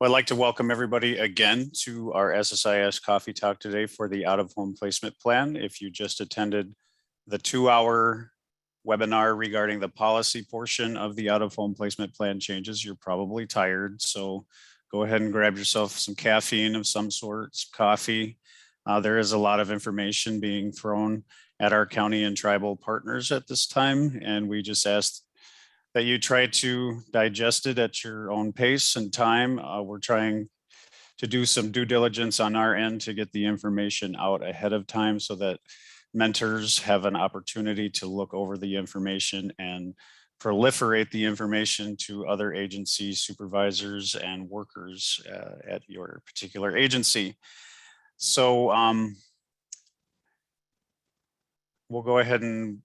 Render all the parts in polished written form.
Well, I'd like to welcome everybody again to our SSIS Coffee Talk today for the out-of-home placement plan. If you just attended the 2-hour webinar regarding the policy portion of the out-of-home placement plan changes, you're probably tired. So go ahead and grab yourself some caffeine of some sort, some coffee. There is a lot of information being thrown at our county and tribal partners at this time, and we just asked that you try to digest it at your own pace and time. We're trying to do some due diligence on our end to get the information out ahead of time so that mentors have an opportunity to look over the information and proliferate the information to other agency supervisors and workers at your particular agency. So we'll go ahead and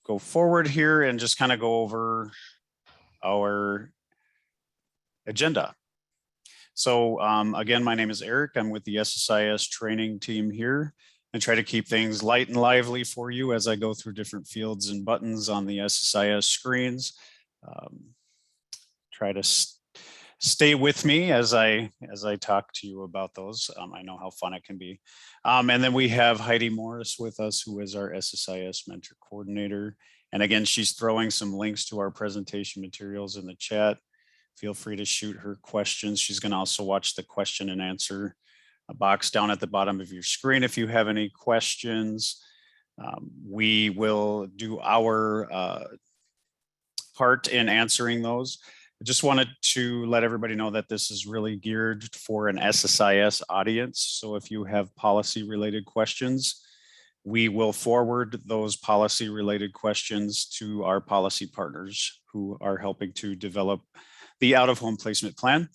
go forward here and just kind of go over our agenda. So again, my name is Eric. I'm with the SSIS training team here and try to keep things light and lively for you as I go through different fields and buttons on the SSIS screens. Try to stay with me as I talk to you about those. I know how fun it can be. And then we have Heidi Morris with us, who is our SSIS mentor coordinator. And again, she's throwing some links to our presentation materials in the chat. Feel free to shoot her questions. She's going to also watch the question and answer box down at the bottom of your screen if you have any questions. We will do our part in answering those. I just wanted to let everybody know that this is really geared for an SSIS audience. So if you have policy related questions, we will forward those policy related questions to our policy partners who are helping to develop the out-of-home placement plan.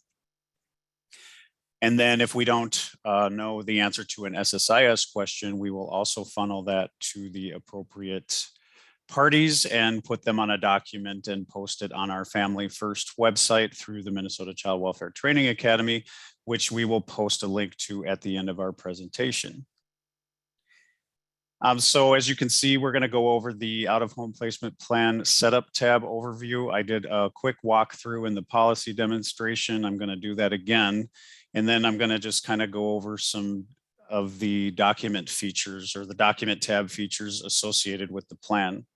And then if we don't know the answer to an SSIS question, we will also funnel that to the appropriate parties and put them on a document and post it on our Family First website through the Minnesota Child Welfare Training Academy, which we will post a link to at the end of our presentation. So as you can see, we're going to go over the out-of-home placement plan setup tab overview. I did a quick walkthrough in the policy demonstration. I'm going to do that again. And then I'm going to just kind of go over some of the document features or the document tab features associated with the plan.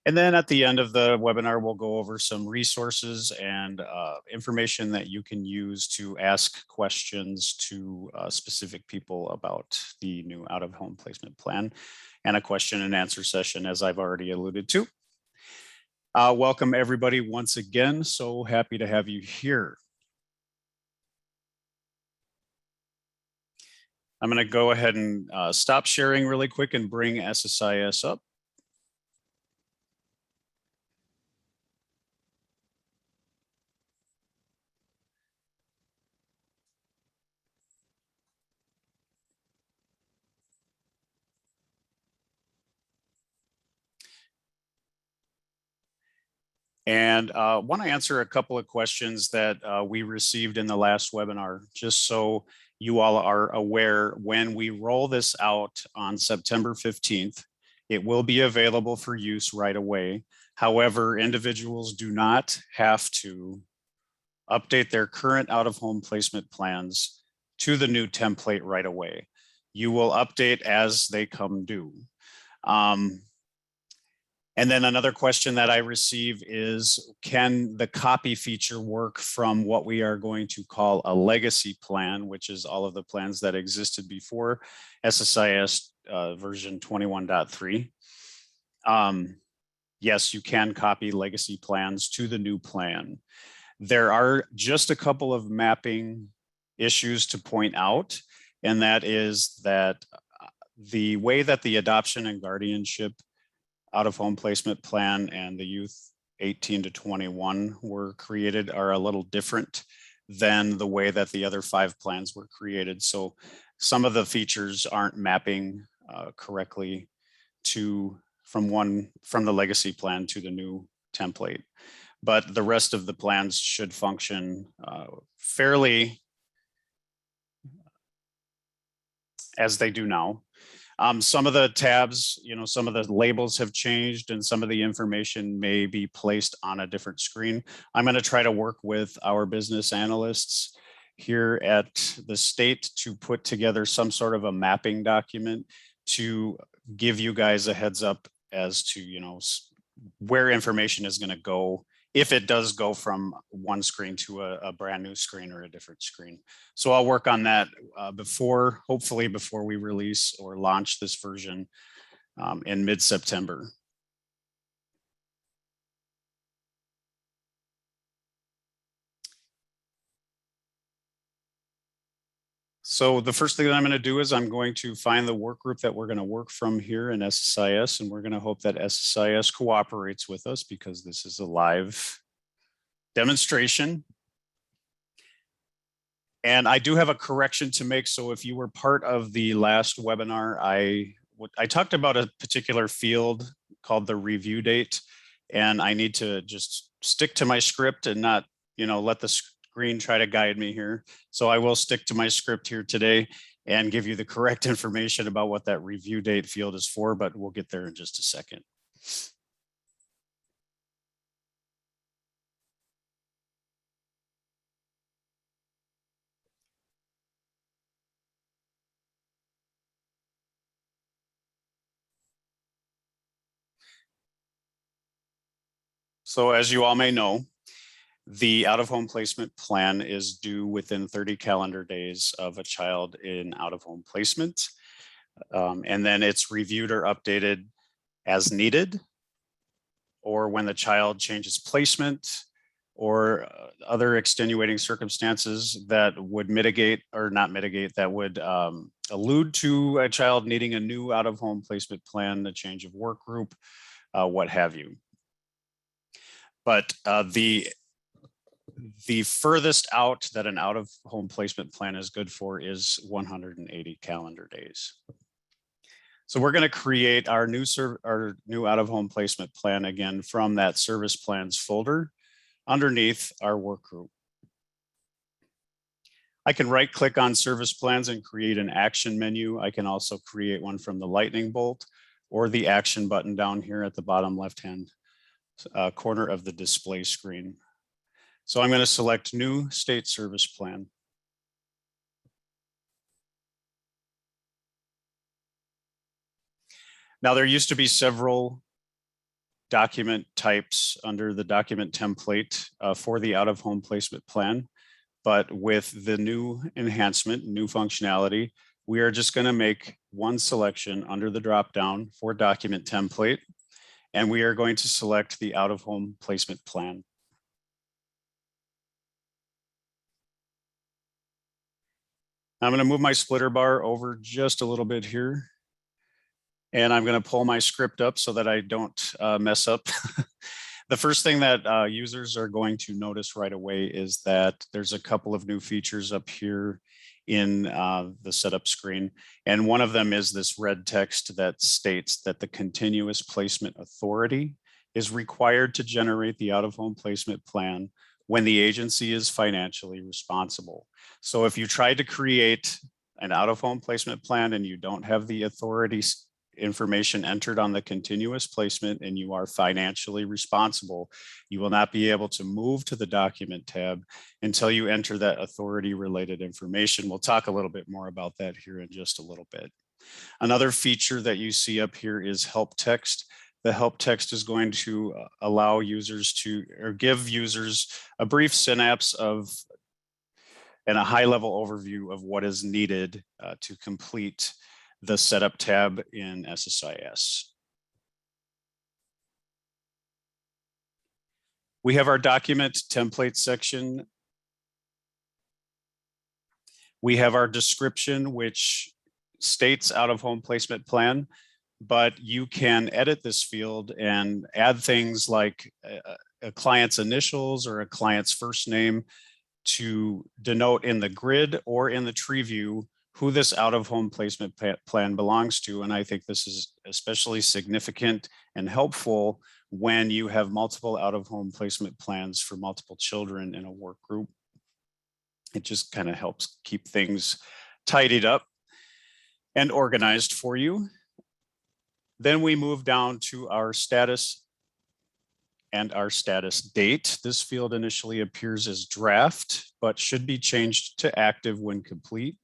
And then at the end of the webinar, we'll go over some resources and information that you can use to ask questions to specific people about the new out-of-home placement plan, and a question and answer session, as I've already alluded to. Welcome everybody once again. So happy to have you here. I'm going to go ahead and stop sharing really quick and bring SSIS up. And want to answer a couple of questions that we received in the last webinar, just so you all are aware. When we roll this out on September 15th, it will be available for use right away. However, individuals do not have to update their current out-of-home placement plans to the new template right away. You will update as they come due. And then another question that I receive is, can the copy feature work from what we are going to call a legacy plan, which is all of the plans that existed before SSIS version 21.3? Yes, you can copy legacy plans to the new plan. There are just a couple of mapping issues to point out, and that is that the way that the adoption and guardianship out-of-home placement plan and the youth 18 to 21 were created are a little different than the way that the other 5 plans were created. So some of the features aren't mapping correctly from the legacy plan to the new template, but the rest of the plans should function fairly as they do now. Some of the tabs, some of the labels have changed and some of the information may be placed on a different screen. I'm going to try to work with our business analysts here at the state to put together some sort of a mapping document to give you guys a heads up as to, where information is going to go if it does go from one screen to a brand new screen or a different screen. So I'll work on that hopefully before we release or launch this version in mid-September. So the first thing that I'm going to do is I'm going to find the work group that we're going to work from here in SSIS, and we're going to hope that SSIS cooperates with us because this is a live demonstration. And I do have a correction to make. So if you were part of the last webinar, I talked about a particular field called the review date, and I need to just stick to my script and not, let the screen try to guide me here. So I will stick to my script here today and give you the correct information about what that review date field is for, but we'll get there in just a second. So as you all may know, the out-of-home placement plan is due within 30 calendar days of a child in out-of-home placement. And then it's reviewed or updated as needed, or when the child changes placement, or other extenuating circumstances that would mitigate or not mitigate, that would allude to a child needing a new out-of-home placement plan, a change of work group, what have you. But the furthest out that an out-of-home placement plan is good for is 180 calendar days. So we're going to create our new out-of-home placement plan again from that service plans folder underneath our work group. I can right click on service plans and create an action menu. I can also create one from the lightning bolt or the action button down here at the bottom left-hand corner of the display screen. So I'm going to select new state service plan. Now there used to be several document types under the document template for the out-of-home placement plan, but with the new enhancement, new functionality, we are just going to make one selection under the drop-down for document template, and we are going to select the out-of-home placement plan. I'm going to move my splitter bar over just a little bit here. And I'm going to pull my script up so that I don't mess up. The first thing that users are going to notice right away is that there's a couple of new features up here in the setup screen. And one of them is this red text that states that the continuous placement authority is required to generate the out-of-home placement plan when the agency is financially responsible. So if you try to create an out-of-home placement plan and you don't have the authority information entered on the continuous placement and you are financially responsible, you will not be able to move to the document tab until you enter that authority related information. We'll talk a little bit more about that here in just a little bit. Another feature that you see up here is help text. The help text is going to allow users to, or give users a brief synapse of and a high level overview of what is needed to complete the setup tab in SSIS. We have our document template section. We have our description, which states out-of-home placement plan, but you can edit this field and add things like a client's initials or a client's first name to denote in the grid or in the tree view who this out-of-home placement plan belongs to. And I think this is especially significant and helpful when you have multiple out-of-home placement plans for multiple children in a work group. It just kind of helps keep things tidied up. and organized for you. Then we move down to our status and our status date. This field initially appears as draft, but should be changed to active when complete.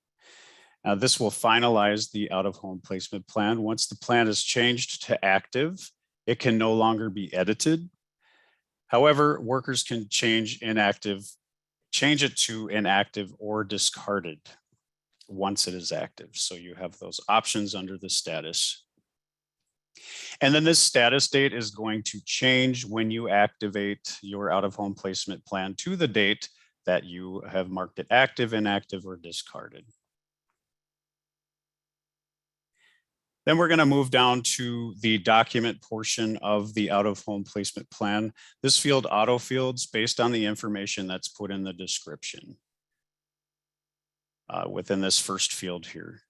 This will finalize the out-of-home placement plan. Once the plan is changed to active, it can no longer be edited. However, workers can change it to inactive or discarded once it is active. So you have those options under the status. And then this status date is going to change when you activate your out-of-home placement plan to the date that you have marked it active, inactive, or discarded. Then we're going to move down to the document portion of the out-of-home placement plan. This field autofields based on the information that's put in the description within this first field here.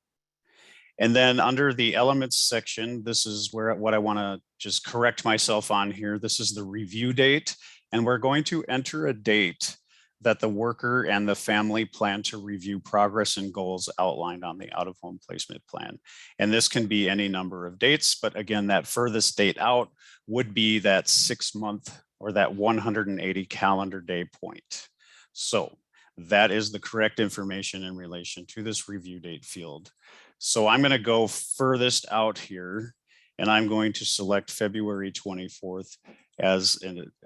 And then under the elements section, this is what I want to just correct myself on here. This is the review date, and we're going to enter a date that the worker and the family plan to review progress and goals outlined on the out-of-home placement plan. And this can be any number of dates, but again, that furthest date out would be that 6 month or that 180 calendar day point. So that is the correct information in relation to this review date field. So I'm going to go furthest out here, and I'm going to select February 24th as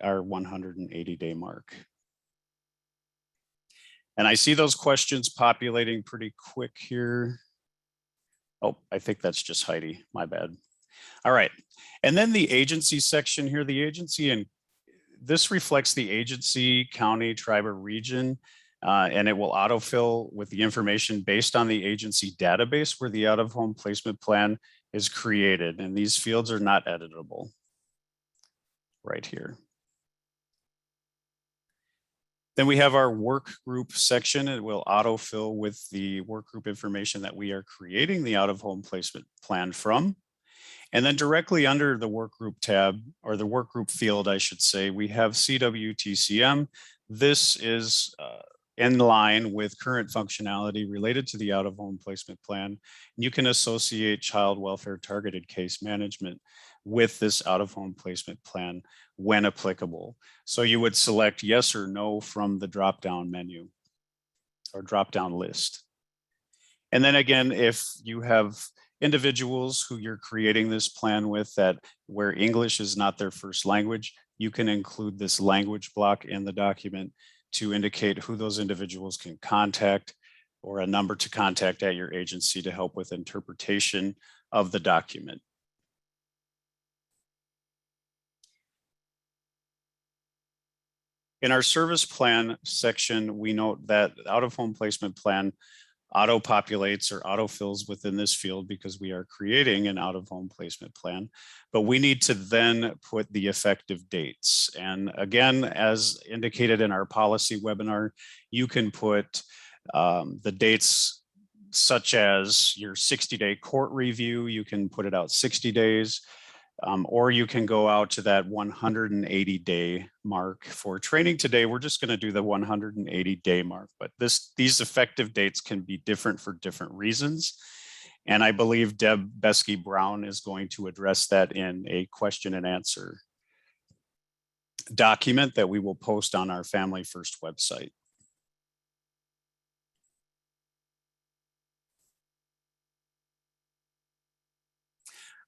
our 180 day mark. And I see those questions populating pretty quick here. Oh, I think that's just Heidi, my bad. All right, and then the agency section here, the agency, and this reflects the agency, county, tribe, or region, and it will autofill with the information based on the agency database where the out-of-home placement plan is created. And these fields are not editable right here. Then we have our work group section. It will autofill with the work group information that we are creating the out-of-home placement plan from. And then directly under the work group tab, or the work group field, I should say, we have CWTCM. This is in line with current functionality related to the out-of-home placement plan. You can associate child welfare targeted case management with this out-of-home placement plan when applicable. So you would select yes or no from the drop-down menu or drop-down list. And then again, if you have individuals who you're creating this plan with where English is not their first language, you can include this language block in the document to indicate who those individuals can contact, or a number to contact at your agency to help with interpretation of the document. In our service plan section, we note that out-of-home placement plan auto-populates or autofills within this field because we are creating an out-of-home placement plan, but we need to then put the effective dates. And again, as indicated in our policy webinar, you can put the dates such as your 60-day court review. You can put it out 60 days. Or you can go out to that 180-day mark. For training today, we're just going to do the 180-day mark, but these effective dates can be different for different reasons. And I believe Deb Besky-Brown is going to address that in a question and answer document that we will post on our Family First website.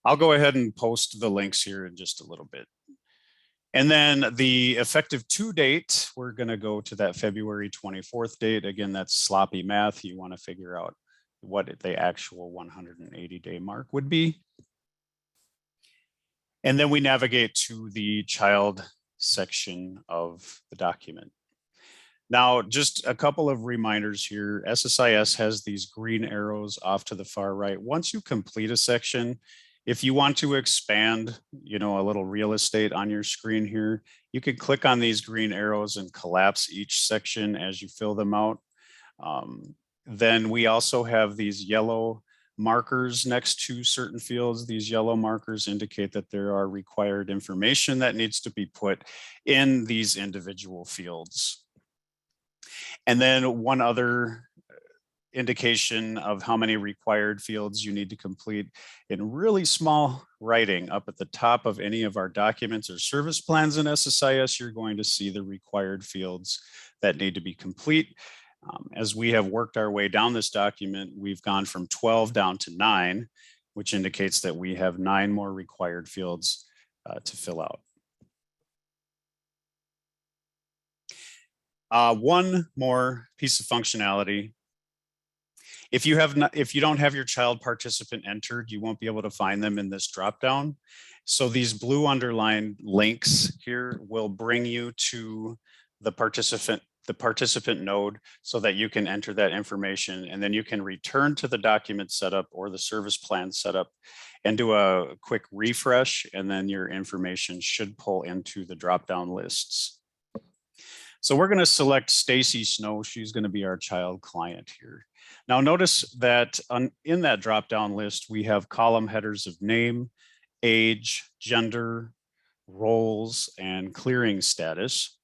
I'll go ahead and post the links here in just a little bit. And then the effective to date, we're going to go to that February 24th date. Again, that's sloppy math. You want to figure out what the actual 180-day mark would be. And then we navigate to the child section of the document. Now, just a couple of reminders here. SSIS has these green arrows off to the far right. Once you complete a section, if you want to expand, a little real estate on your screen here, you can click on these green arrows and collapse each section as you fill them out. Then we also have these yellow markers next to certain fields. These yellow markers indicate that there are required information that needs to be put in these individual fields. And then one other indication of how many required fields you need to complete in really small writing up at the top of any of our documents or service plans in SSIS. You're going to see the required fields that need to be complete. As we have worked our way down this document, we've gone from 12 down to 9, which indicates that we have 9 more required fields to fill out. One more piece of functionality. If you don't have your child participant entered, you won't be able to find them in this dropdown. So these blue underlined links here will bring you to the participant node so that you can enter that information, and then you can return to the document setup or the service plan setup and do a quick refresh, and then your information should pull into the drop-down lists. So we're going to select Stacy Snow. She's going to be our child client here. Now notice that in that drop-down list, we have column headers of name, age, gender, roles, and clearing status.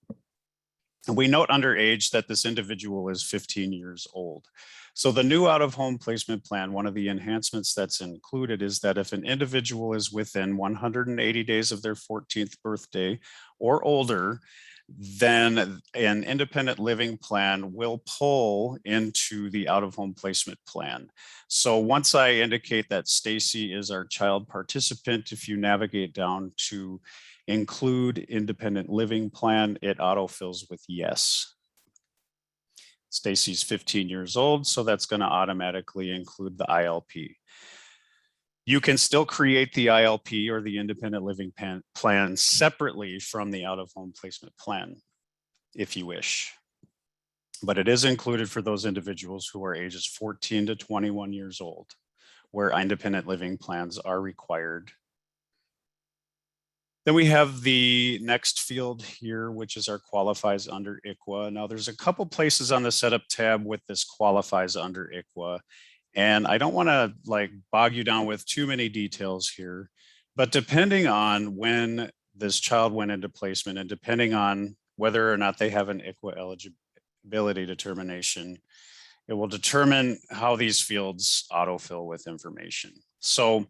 And we note under age that this individual is 15 years old. So the new out-of-home placement plan, one of the enhancements that's included is that if an individual is within 180 days of their 14th birthday or older, then an independent living plan will pull into the out-of-home placement plan. So once I indicate that Stacy is our child participant, if you navigate down to include independent living plan, it autofills with yes. Stacy's 15 years old, so that's going to automatically include the ILP. You can still create the ILP or the independent living plan separately from the out-of-home placement plan if you wish. But it is included for those individuals who are ages 14 to 21 years old, where independent living plans are required. Then we have the next field here, which is our qualifies under ICWA. Now there's a couple places on the setup tab with this qualifies under ICWA. And I don't want to bog you down with too many details here, but depending on when this child went into placement and depending on whether or not they have an ICWA eligibility determination, it will determine how these fields autofill with information. So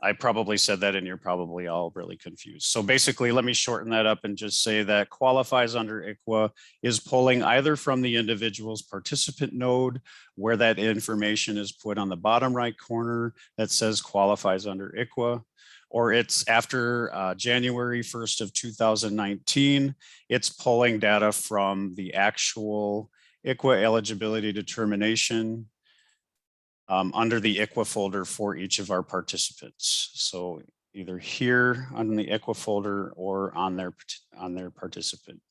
I probably said that and you're probably all really confused. So basically, let me shorten that up and just say that qualifies under ICWA is pulling either from the individual's participant node, where that information is put on the bottom right corner that says qualifies under ICWA, or it's after January 1st of 2019, it's pulling data from the actual ICWA eligibility determination under the ICWA folder for each of our participants. So either here on the ICWA folder or on their participant.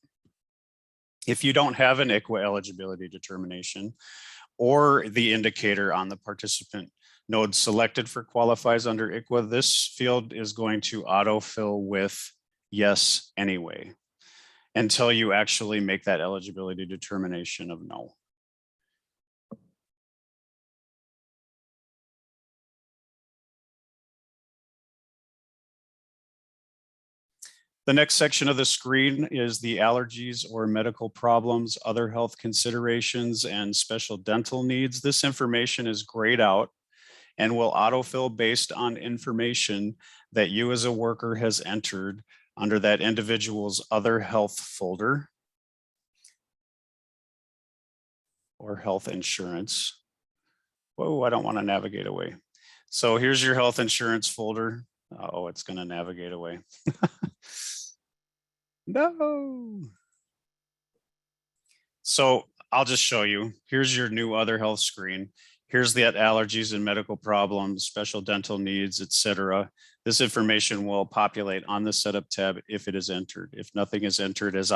If you don't have an ICWA eligibility determination or the indicator on the participant node selected for qualifies under ICWA, this field is going to autofill with yes anyway, until you actually make that eligibility determination of no. The next section of the screen is the allergies or medical problems, other health considerations, and special dental needs. This information is grayed out and will autofill based on information that you as a worker has entered under that individual's other health folder or health insurance. Whoa, I don't want to navigate away. So here's your health insurance folder. Oh, it's going to navigate away. No. So I'll just show you. Here's your new other health screen. Here's the allergies and medical problems, special dental needs, etc. This information will populate on the setup tab if it is entered. If nothing is entered as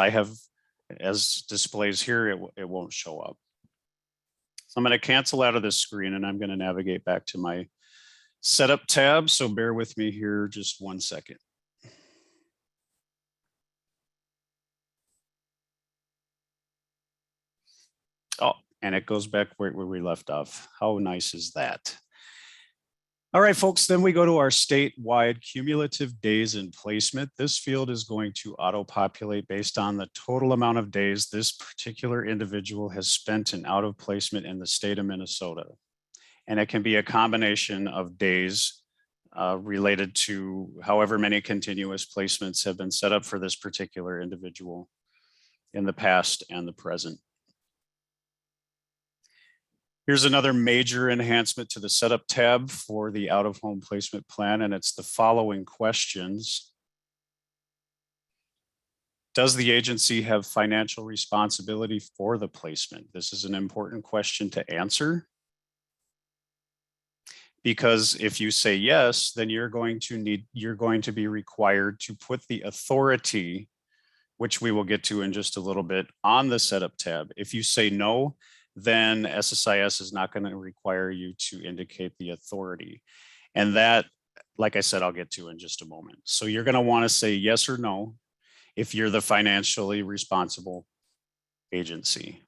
displays here, it won't show up. So I'm going to cancel out of this screen and I'm going to navigate back to my setup tab. So bear with me here just 1 second. Oh, and it goes back where we left off. How nice is that? All right, folks, then we go to our statewide cumulative days in placement. This field is going to auto-populate based on the total amount of days this particular individual has spent in out of placement in the state of Minnesota. And it can be a combination of days related to however many continuous placements have been set up for this particular individual in the past and the present. Here's another major enhancement to the setup tab for the out-of-home placement plan, and it's the following questions. Does the agency have financial responsibility for the placement? This is an important question to answer, because if you say yes, then you're going to be required to put the authority, which we will get to in just a little bit, on the setup tab. If you say no, then SSIS is not going to require you to indicate the authority. And that, like I said, I'll get to in just a moment. So you're going to want to say yes or no if you're the financially responsible agency.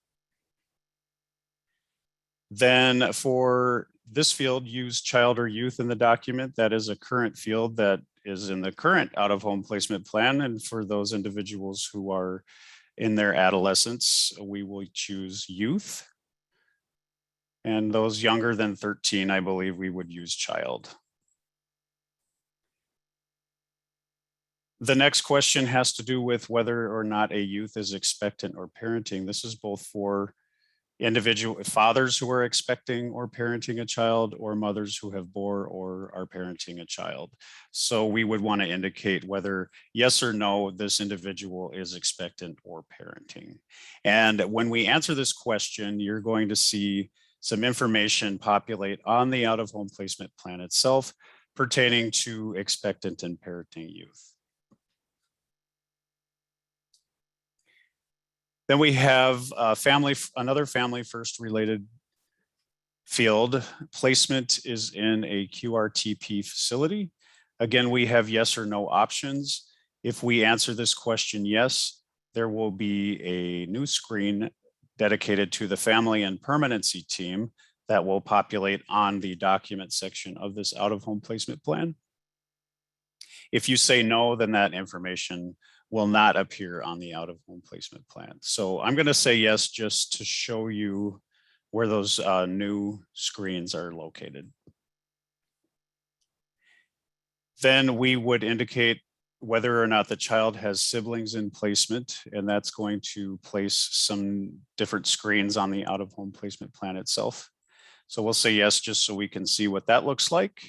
Then for this field, use child or youth in the document. That is a current field that is in the current out-of-home placement plan. And for those individuals who are in their adolescence, we will choose youth. And those younger than 13, I believe we would use child. The next question has to do with whether or not a youth is expectant or parenting. This is both for individual fathers who are expecting or parenting a child, or mothers who have bore or are parenting a child. So we would want to indicate whether yes or no, this individual is expectant or parenting. And when we answer this question, you're going to see some information populate on the out-of-home placement plan itself pertaining to expectant and parenting youth. Then we have another family first related field. Placement is in a QRTP facility. Again, we have yes or no options. If we answer this question yes, there will be a new screen dedicated to the family and permanency team that will populate on the document section of this out-of-home placement plan. If you say no, then that information will not appear on the out-of-home placement plan. So I'm going to say yes just to show you where those new screens are located. Then we would indicate whether or not the child has siblings in placement, and that's going to place some different screens on the out-of-home placement plan itself. So we'll say yes just so we can see what that looks like.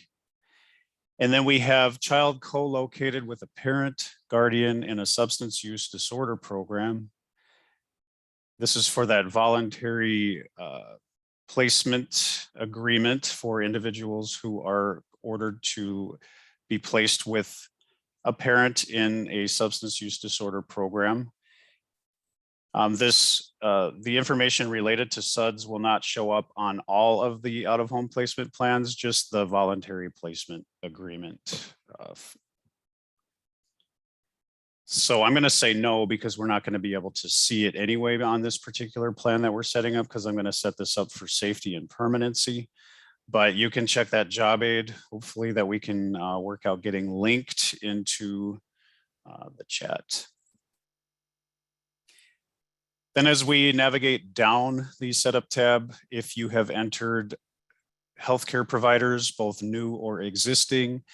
And then we have child co-located with a parent, guardian in a substance use disorder program. This is for that voluntary placement agreement for individuals who are ordered to be placed with a parent in a substance use disorder program. The information related to SUDS will not show up on all of the out-of-home placement plans, just the voluntary placement agreement. So I'm going to say no, because we're not going to be able to see it anyway on this particular plan that we're setting up, because I'm going to set this up for safety and permanency. But you can check that job aid, hopefully that we can work out getting linked into the chat. Then as we navigate down the setup tab, if you have entered healthcare providers, both new or existing,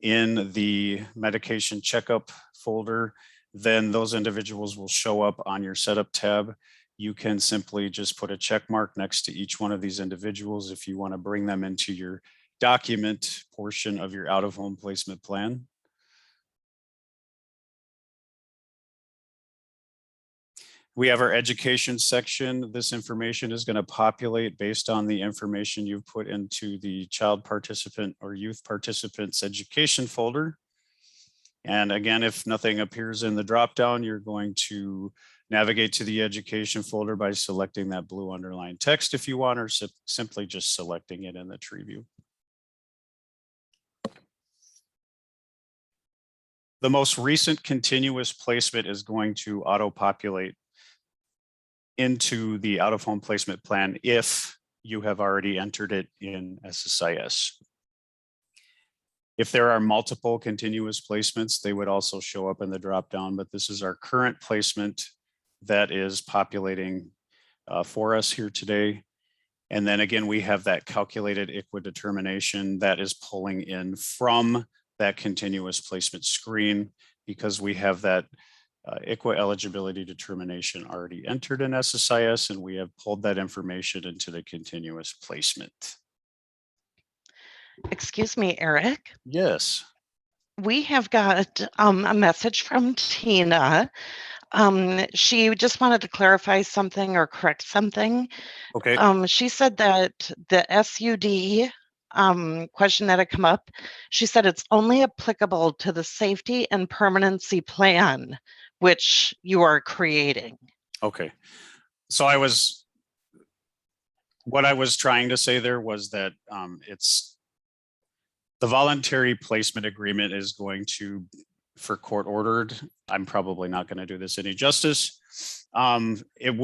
in the medication checkup folder, then those individuals will show up on your setup tab. You can simply just put a check mark next to each one of these individuals if you want to bring them into your document portion of your out-of-home placement plan. We have our education section. This information is going to populate based on the information you've put into the child participant or youth participants education folder. And again, if nothing appears in the dropdown, you're going to navigate to the education folder by selecting that blue underlined text if you want, or simply just selecting it in the tree view. The most recent continuous placement is going to auto-populate into the out-of-home placement plan if you have already entered it in SSIS. If there are multiple continuous placements, they would also show up in the dropdown, but this is our current placement that is populating for us here today. And then again, we have that calculated ICWA determination that is pulling in from that continuous placement screen, because we have that ICWA eligibility determination already entered in SSIS, and we have pulled that information into the continuous placement. Excuse me, Eric. Yes. We have got a message from Tina. She just wanted to clarify something or correct something. Okay. She said that the SUD question that had come up, she said it's only applicable to the safety and permanency plan, which you are creating. Okay. So what I was trying to say there was that it's the voluntary placement agreement is going to, for court ordered, I'm probably not going to do this any justice. It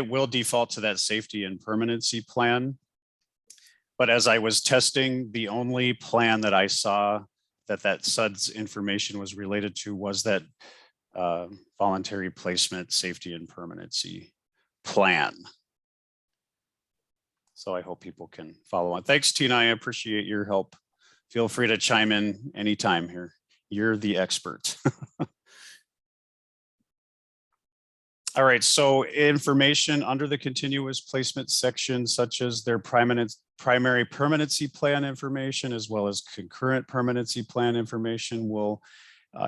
will default to that safety and permanency plan. But as I was testing, the only plan that I saw that SUD's information was related to was that voluntary placement safety and permanency plan. So I hope people can follow on. Thanks, Tina. I appreciate your help. Feel free to chime in anytime here. You're the expert. All right, so information under the continuous placement section, such as their primary permanency plan information, as well as concurrent permanency plan information, will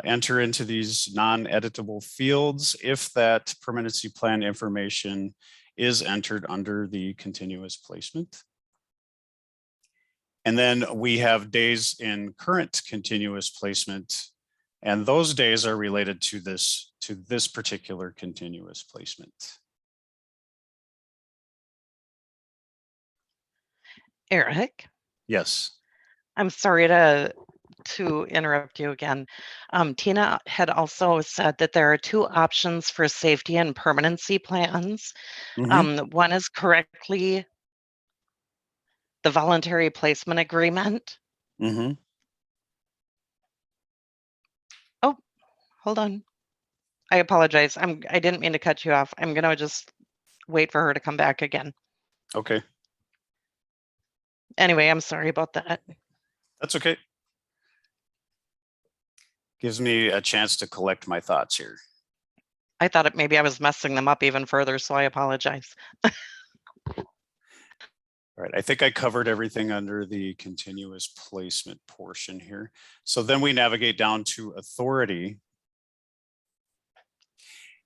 enter into these non-editable fields if that permanency plan information is entered under the continuous placement. And then we have days in current continuous placement, and those days are related to this particular continuous placement. Eric? Yes. I'm sorry to interrupt you again. Tina had also said that there are two options for safety and permanency plans. One is correctly the voluntary placement agreement. Oh, hold on. I apologize. I didn't mean to cut you off. I'm gonna just wait for her to come back again. Okay. Anyway, I'm sorry about that. That's okay. Gives me a chance to collect my thoughts here. I thought maybe I was messing them up even further, so I apologize. All right, I think I covered everything under the continuous placement portion here. So then we navigate down to authority.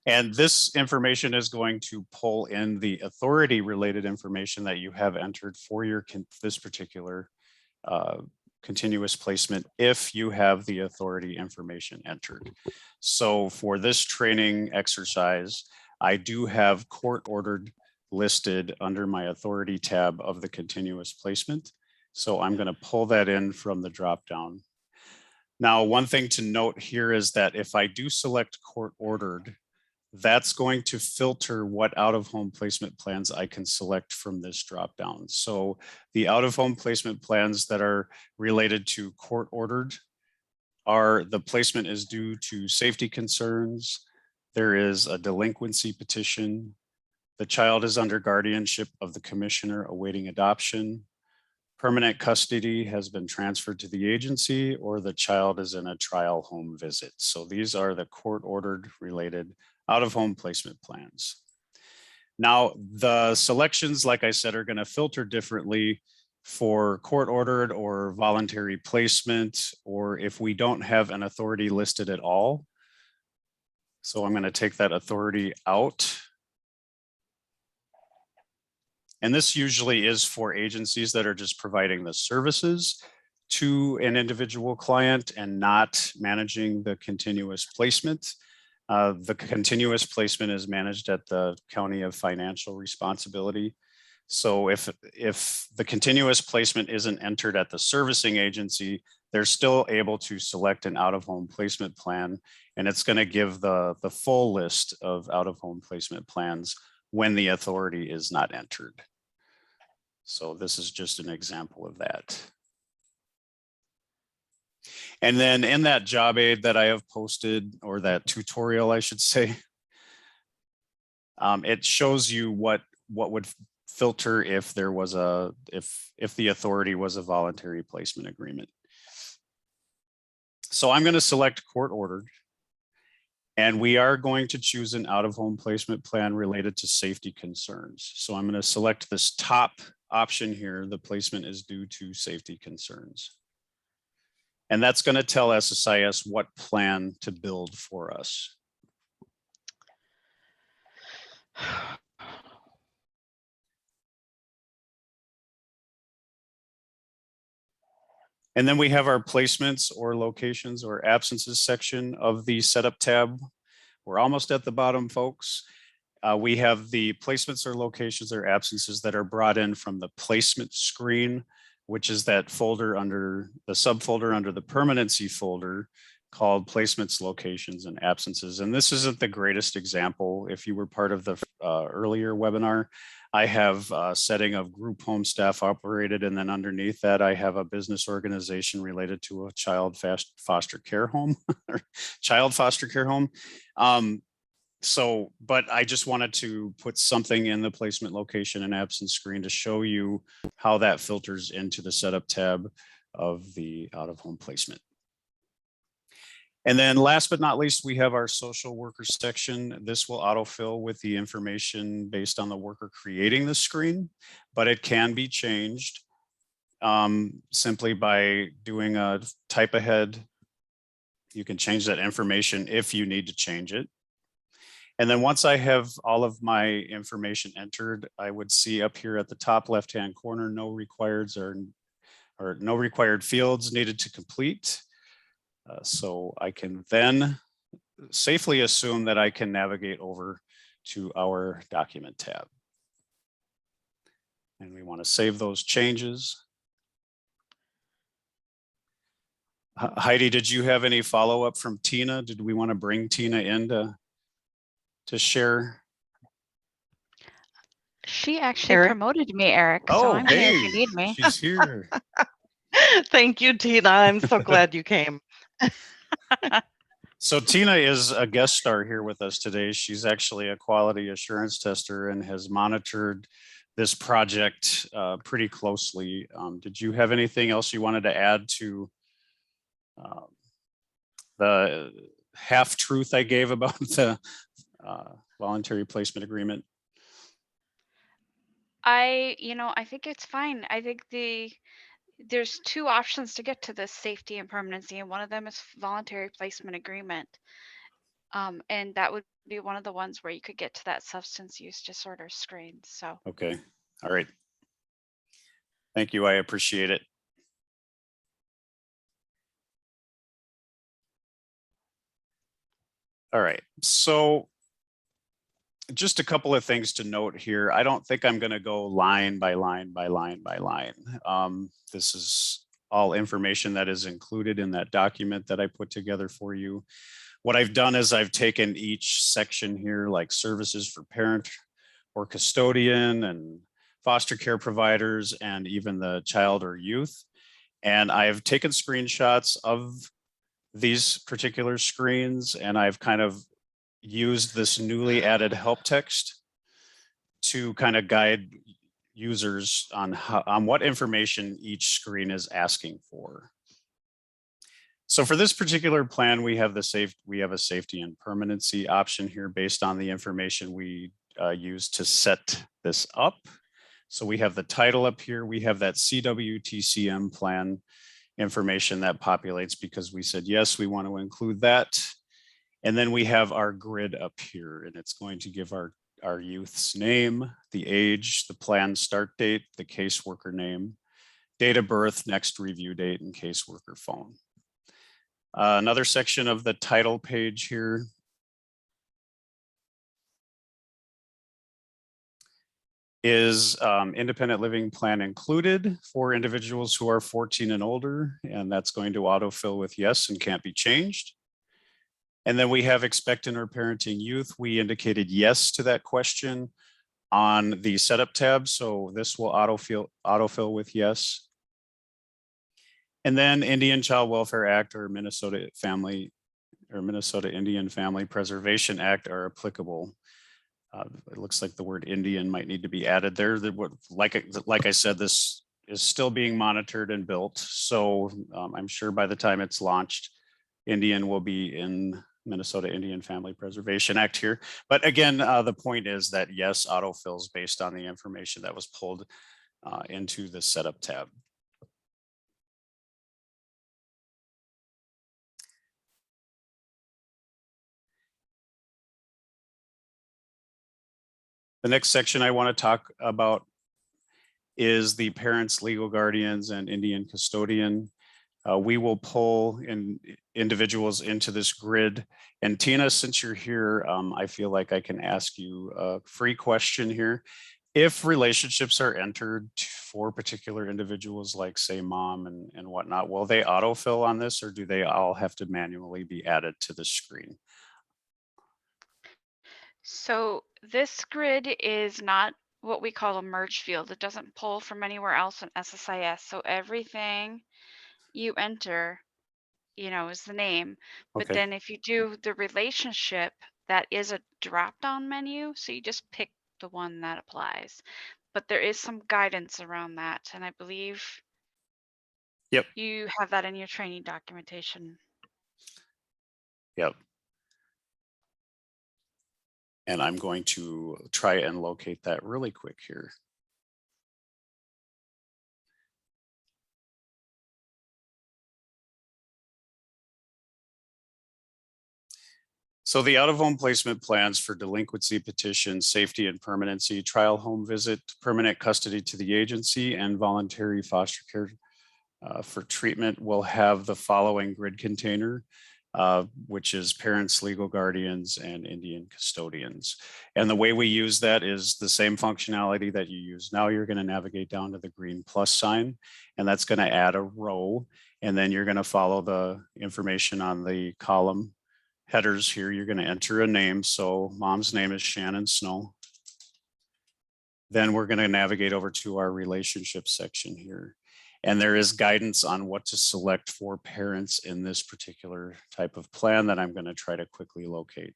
And this information is going to pull in the authority related information that you have entered for your this particular continuous placement if you have the authority information entered. So for this training exercise, I do have court ordered listed under my authority tab of the continuous placement. So I'm going to pull that in from the drop down. Now, one thing to note here is that if I do select court ordered, that's going to filter what out-of-home placement plans I can select from this drop down. So the out-of-home placement plans that are related to court ordered are the placement is due to safety concerns. There is a delinquency petition. The child is under guardianship of the commissioner awaiting adoption. Permanent custody has been transferred to the agency, or the child is in a trial home visit. So these are the court ordered related out-of-home placement plans. Now, the selections, like I said, are going to filter differently for court ordered or voluntary placement, or if we don't have an authority listed at all. So I'm going to take that authority out. And this usually is for agencies that are just providing the services to an individual client and not managing the continuous placement. The continuous placement is managed at the County of Financial Responsibility. So if the continuous placement isn't entered at the servicing agency, they're still able to select an out-of-home placement plan, and it's going to give the full list of out-of-home placement plans when the authority is not entered. So this is just an example of that. And then in that job aid that I have posted, or that tutorial, I should say, it shows you what would filter if there was if the authority was a voluntary placement agreement. So I'm going to select court ordered, and we are going to choose an out-of-home placement plan related to safety concerns. So I'm going to select this top option here. The placement is due to safety concerns. And that's going to tell SSIS what plan to build for us. And then we have our placements or locations or absences section of the setup tab. We're almost at the bottom, folks. We have the placements or locations or absences that are brought in from the placement screen, which is that folder under the subfolder under the permanency folder called placements, locations, and absences. And this isn't the greatest example. If you were part of the earlier webinar, I have a setting of group home staff operated, and then underneath that, I have a business organization related to a child foster care home, or child foster care home. But I just wanted to put something in the placement, location, and absence screen to show you how that filters into the setup tab of the out-of-home placement. And then last but not least, we have our social worker section. This will autofill with the information based on the worker creating the screen, but it can be changed simply by doing a type ahead. You can change that information if you need to change it. And then once I have all of my information entered, I would see up here at the top left-hand corner, no requireds or no required fields needed to complete. So I can then safely assume that I can navigate over to our document tab. And we want to save those changes. Heidi, did you have any follow-up from Tina? Did we want to bring Tina in to share? She actually promoted me, Eric. Oh, so I'm hey, here if you need me. She's here. Thank you, Tina. I'm so glad you came. So Tina is a guest star here with us today. She's actually a quality assurance tester and has monitored this project pretty closely. Did you have anything else you wanted to add to the half truth I gave about the voluntary placement agreement? I think it's fine. I think there's two options to get to this safety and permanency, and one of them is voluntary placement agreement. And that would be one of the ones where you could get to that substance use disorder screen. So okay, all right. Thank you, I appreciate it. All right, so just a couple of things to note here. I don't think I'm going to go line by line by line by line. This is all information that is included in that document that I put together for you. What I've done is I've taken each section here, like services for parent or custodian and foster care providers, and even the child or youth. And I've taken screenshots of these particular screens, and I've kind of used this newly added help text to kind of guide users on what information each screen is asking for. So for this particular plan, we have a safety and permanency option here based on the information we use to set this up. So we have the title up here. We have that CWTCM plan information that populates because we said, yes, we want to include that. And then we have our grid up here, and it's going to give our youth's name, the age, the plan start date, the caseworker name, date of birth, next review date, and caseworker phone. Another section of the title page here is independent living plan included for individuals who are 14 and older, and that's going to autofill with yes and can't be changed. And then we have expectant or parenting youth. We indicated yes to that question on the setup tab, so this will autofill with yes. And then Indian Child Welfare Act or Minnesota Indian Family Preservation Act are applicable. It looks like the word Indian might need to be added there. Like I said, this is still being monitored and built. So I'm sure by the time it's launched, Indian will be in Minnesota Indian Family Preservation Act here. But again, the point is that yes, autofills based on the information that was pulled into the setup tab. The next section I want to talk about is the parents, legal guardians, and Indian custodian. We will pull in individuals into this grid. And Tina, since you're here, I feel like I can ask you a free question here. If relationships are entered for particular individuals, like say mom and whatnot, will they autofill on this, or do they all have to manually be added to the screen? So this grid is not what we call a merge field. It doesn't pull from anywhere else in SSIS. So everything you enter, is the name. But Okay. then if you do the relationship, that is a drop-down menu. So you just pick the one that applies. But there is some guidance around that. And I believe Yep. you have that in your training documentation. Yep. And I'm going to try and locate that really quick here. So the out-of-home placement plans for delinquency petitions, safety and permanency, trial home visit, permanent custody to the agency, and voluntary foster care for treatment will have the following grid container, which is parents, legal guardians, and Indian custodians. And the way we use that is the same functionality that you use now. You're going to navigate down to the green plus sign, and that's going to add a row. And then you're going to follow the information on the column headers here. You're going to enter a name. So mom's name is Shannon Snow. Then we're going to navigate over to our relationship section here. And there is guidance on what to select for parents in this particular type of plan that I'm going to try to quickly locate.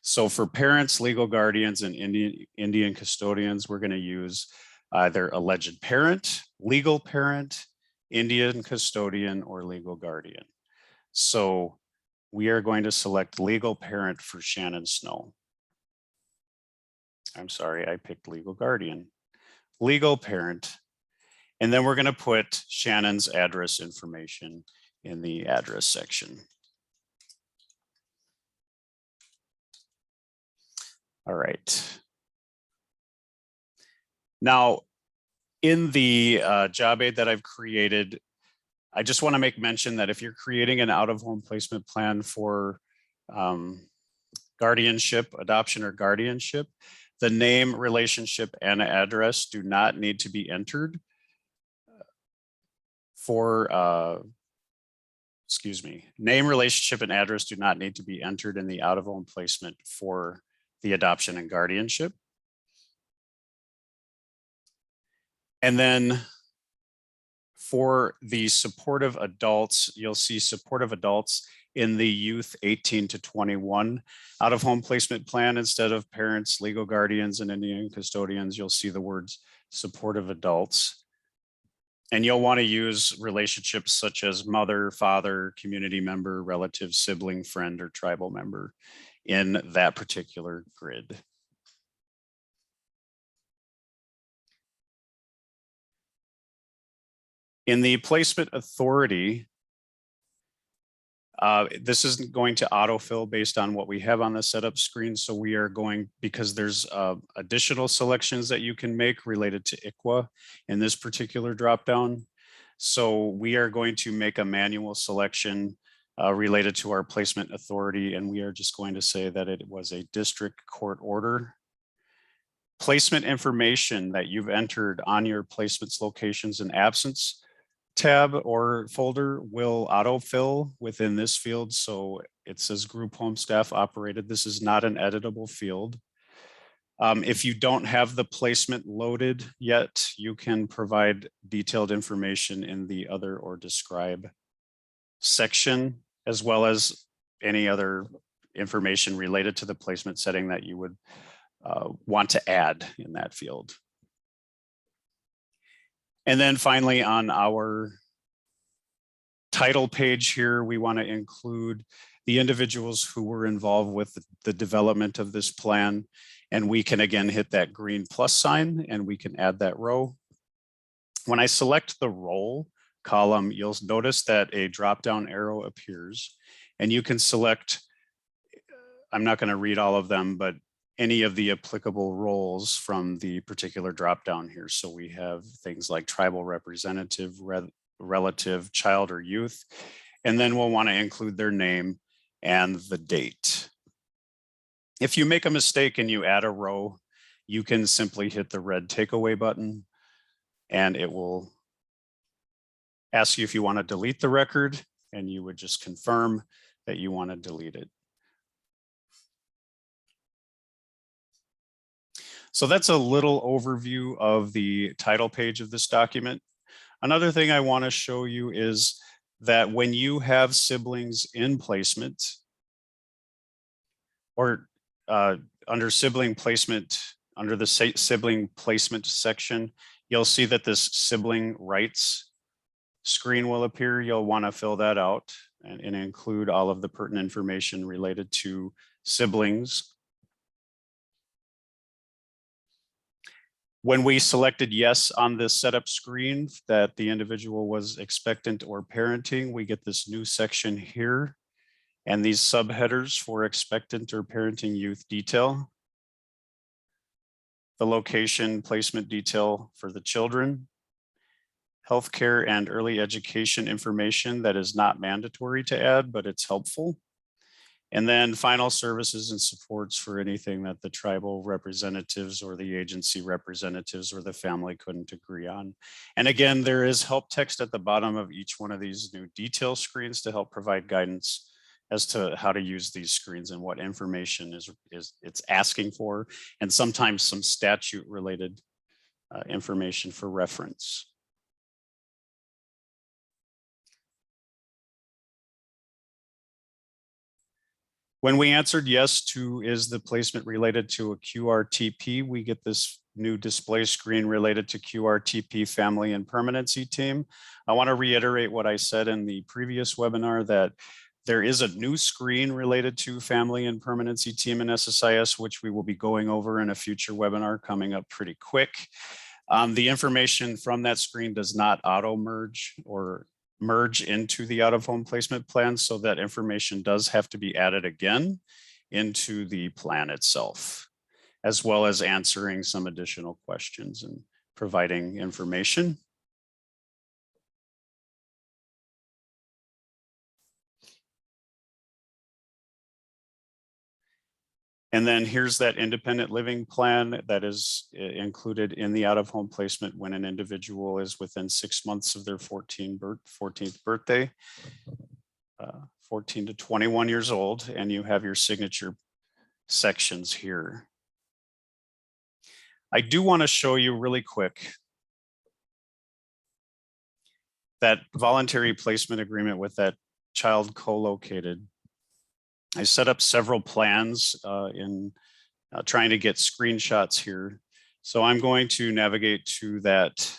So for parents, legal guardians, and Indian custodians, we're going to use either alleged parent, legal parent, Indian custodian, or legal guardian. So we are going to select legal parent for Shannon Snow. I'm sorry, I picked legal guardian. Legal parent. And then we're going to put Shannon's address information in the address section. All right. Now, in the job aid that I've created, I just want to make mention that if you're creating an out-of-home placement plan for guardianship, adoption, or guardianship, the name, relationship, and address do not need to be entered for, name, relationship, and address do not need to be entered in the out-of-home placement for the adoption and guardianship. And then for the supportive adults, you'll see supportive adults in the youth 18 to 21 out-of-home placement plan. Instead of parents, legal guardians, and Indian custodians, you'll see the words supportive adults. And you'll want to use relationships such as mother, father, community member, relative, sibling, friend, or tribal member in that particular grid. In the placement authority, this isn't going to autofill based on what we have on the setup screen. So we are going, because there's additional selections that you can make related to ICWA in this particular dropdown. So we are going to make a manual selection related to our placement authority. And we are just going to say that it was a district court order. Placement information that you've entered on your placements, locations, and absence tab or folder will autofill within this field. So it says group home staff operated. This is not an editable field. If you don't have the placement loaded yet, you can provide detailed information in the other or describe section, as well as any other information related to the placement setting that you would want to add in that field. And then finally, on our title page here, we want to include the individuals who were involved with the development of this plan. And we can again hit that green plus sign and we can add that row. When I select the role column, you'll notice that a drop-down arrow appears and you can select, I'm not going to read all of them, but any of the applicable roles from the particular drop-down here. So we have things like tribal representative, relative, child or youth, and then we'll want to include their name and the date. If you make a mistake and you add a row, you can simply hit the red takeaway button and it will ask you if you want to delete the record, and you would just confirm that you want to delete it. So that's a little overview of the title page of this document. Another thing I want to show you is that when you have siblings in placement, or under sibling placement, under the sibling placement section, you'll see that this sibling rights screen will appear. You'll want to fill that out and include all of the pertinent information related to siblings. When we selected yes on this setup screen that the individual was expectant or parenting, we get this new section here and these subheaders for expectant or parenting youth detail, the location placement detail for the children, healthcare and early education information that is not mandatory to add, but it's helpful. And then final services and supports for anything that the tribal representatives or the agency representatives or the family couldn't agree on. And again, there is help text at the bottom of each one of these new detail screens to help provide guidance as to how to use these screens and what information it's asking for, and sometimes some statute related information for reference. When we answered yes to is the placement related to a QRTP, we get this new display screen related to QRTP family and permanency team. I want to reiterate what I said in the previous webinar, that there is a new screen related to family and permanency team in SSIS, which we will be going over in a future webinar coming up pretty quick. The information from that screen does not auto merge or merge into the out-of-home placement plan, so that information does have to be added again into the plan itself, as well as answering some additional questions and providing information. And then here's that independent living plan that is included in the out-of-home placement when an individual is within 6 months of their 14th birthday, 14 to 21 years old, and you have your signature sections here. I do want to show you really quick that voluntary placement agreement with that child co-located. I set up several plans in trying to get screenshots here. So I'm going to navigate to that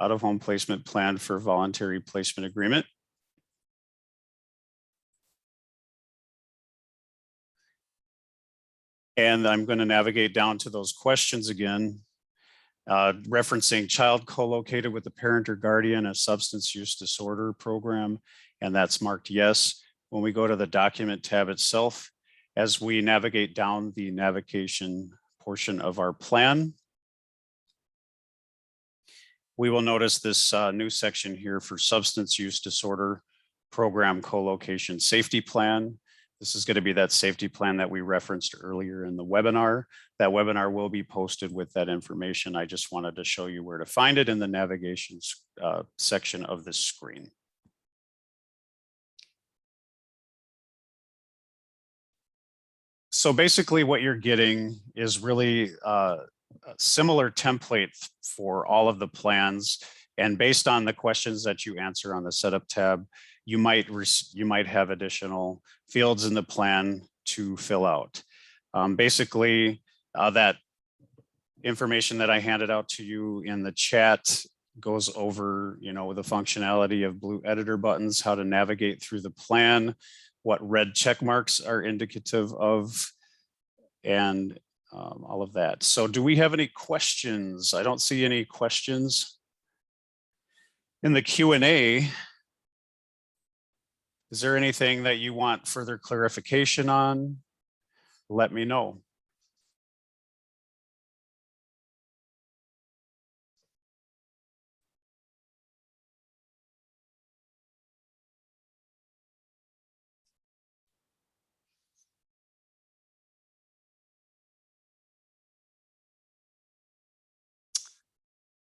out-of-home placement plan for voluntary placement agreement. And I'm going to navigate down to those questions again, referencing child co-located with a parent or guardian, a substance use disorder program, and that's marked yes. When we go to the document tab itself, as we navigate down the navigation portion of our plan, we will notice this new section here for substance use disorder program co-location safety plan. This is going to be that safety plan that we referenced earlier in the webinar. That webinar will be posted with that information. I just wanted to show you where to find it in the navigation section of this screen. So basically what you're getting is really a similar template for all of the plans. And based on the questions that you answer on the setup tab, you might have additional fields in the plan to fill out. Basically, that information that I handed out to you in the chat goes over, the functionality of blue editor buttons, how to navigate through the plan, what red check marks are indicative of, and all of that. So do we have any questions? I don't see any questions. In the Q&A, is there anything that you want further clarification on? Let me know.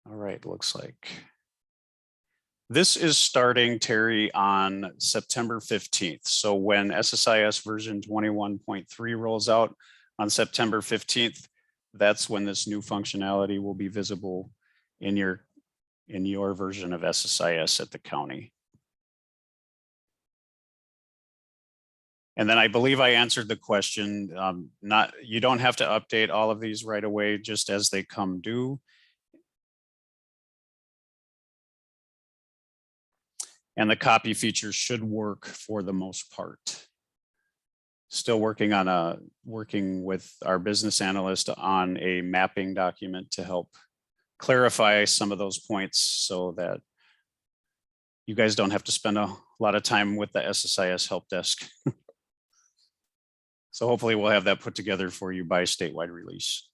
All right, looks like. This is starting, Terry, on September 15th. So when SSIS version 21.3 rolls out on September 15th, that's when this new functionality will be visible in your version of SSIS at the county. And then I believe I answered the question. You don't have to update all of these right away, just as they come due. And the copy feature should work for the most part. Still working with our business analyst on a mapping document to help clarify some of those points so that you guys don't have to spend a lot of time with the SSIS help desk. So hopefully we'll have that put together for you by statewide release.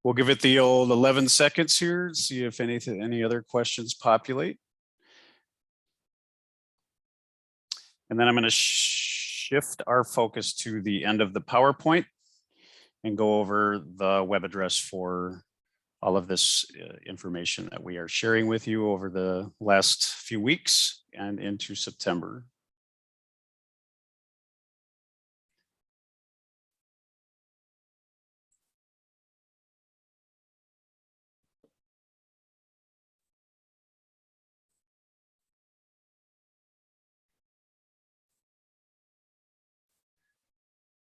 We'll give it the old 11 seconds here, see if any other questions populate. And then I'm going to shift our focus to the end of the PowerPoint and go over the web address for all of this information that we are sharing with you over the last few weeks and into September.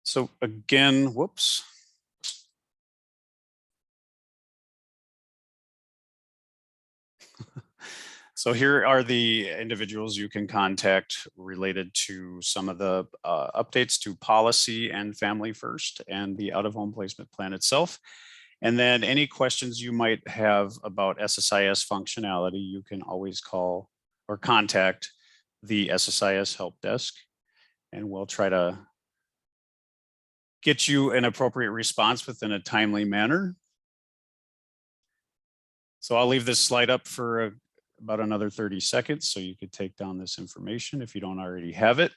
So again, whoops. So here are the individuals you can contact related to some of the updates to policy and Family First and the out-of-home placement plan itself. And then any questions you might have about SSIS functionality, you can always call or contact the SSIS help desk, and we'll try to get you an appropriate response within a timely manner. So I'll leave this slide up for about another 30 seconds so you could take down this information if you don't already have it.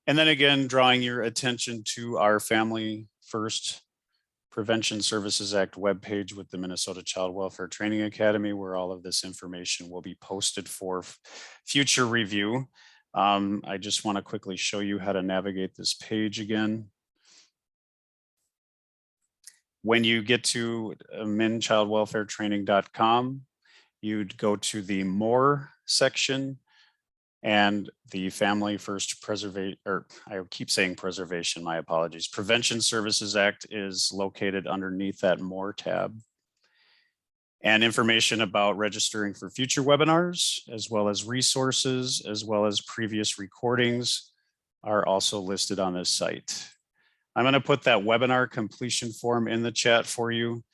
And then again, drawing your attention to our Family First Prevention Services Act webpage with the Minnesota Child Welfare Training Academy, where all of this information will be posted for future review. I just want to quickly show you how to navigate this page again. When you get to minchildwelfaretraining.com, you'd go to the More section, and the Family First Preservation, or I keep saying preservation, my apologies. Prevention Services Act is located underneath that More tab. And information about registering for future webinars, as well as resources, as well as previous recordings are also listed on this site. I'm going to put that webinar completion form in the chat for you.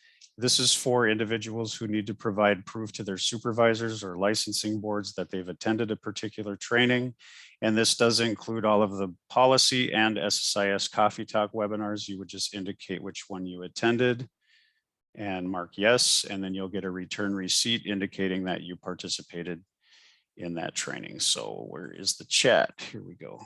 This is for individuals who need to provide proof to their supervisors or licensing boards that they've attended a particular training. And this does include all of the policy and SSIS Coffee Talk webinars. You would just indicate which one you attended and mark yes, and then you'll get a return receipt indicating that you participated in that training. So where is the chat? Here we go.